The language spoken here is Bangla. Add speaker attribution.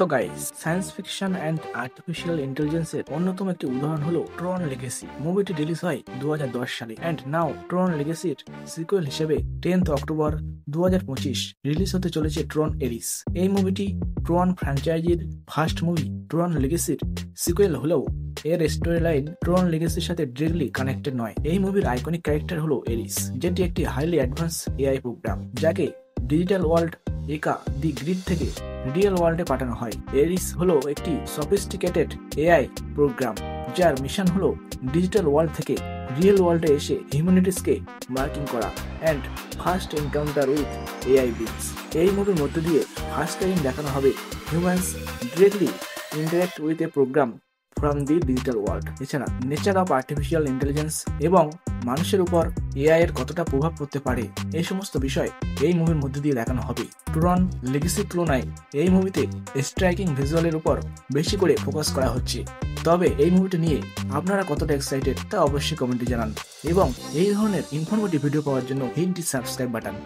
Speaker 1: So guys, science fiction and artificial ইন্টেলিজেন্সের অন্যতম একটি উদাহরণ হলো ট্রন লেগেসি। মুভিটি রিলিজ হয় 2010 সালে অ্যান্ড নাও ট্রন লেগেসির সিকুয়েল হিসেবে 10th অক্টোবর 2025 রিলিজ হতে চলেছে ট্রন এরিস। এই মুভিটি ট্রন ফ্র্যাঞ্চাইজির ফার্স্ট মুভি ট্রন লেগেসির সিকুয়েল হলেও এর স্টোরি লাইন ট্রন লেগেসির সাথে ডিরেক্টলি কানেক্টেড নয়। এই মুভির আইকনিক ক্যারেক্টার হলো এরিস, যেটি একটি হাইলি অ্যাডভান্স এআই প্রোগ্রাম যাকে ডিজিটাল ওয়ার্ল্ড একা দি গ্রিড থেকে রিয়েল ওয়ার্ল্ডে পাঠানো হয়। এরিস হলো একটি সফিস্টিকেটেড এআই প্রোগ্রাম যার মিশন হলো ডিজিটাল ওয়ার্ল্ড থেকে রিয়েল ওয়ার্ল্ডে এসে হিউম্যানিটিসকে মার্কিং করা and first encounter with AI beings. এই মুভির মধ্যে দিয়ে ফার্স্ট টাইম দেখানো হবে humans directly interact with a program from the digital world. এছাড়া নেচার অফ আর্টিফিশিয়াল ইন্টেলিজেন্স এবং মানুষের উপর এআই এর কতটা প্রভাব পড়তে পারে এই সমস্ত বিষয় এই মুভির মধ্যে দিয়ে দেখানো হবে। ট্রন লেগেসির তুলনায় এই মুভিতে স্ট্রাইকিং ভিজুয়ালের উপর বেশি করে ফোকাস করা হচ্ছে। তবে এই মুভিটি নিয়ে আপনারা কতটা এক্সাইটেড তা অবশ্যই কমেন্টে জানান এবং এই ধরনের ইনফরমেটিভ ভিডিও পাওয়ার জন্য হিট দি সাবস্ক্রাইব বাটন।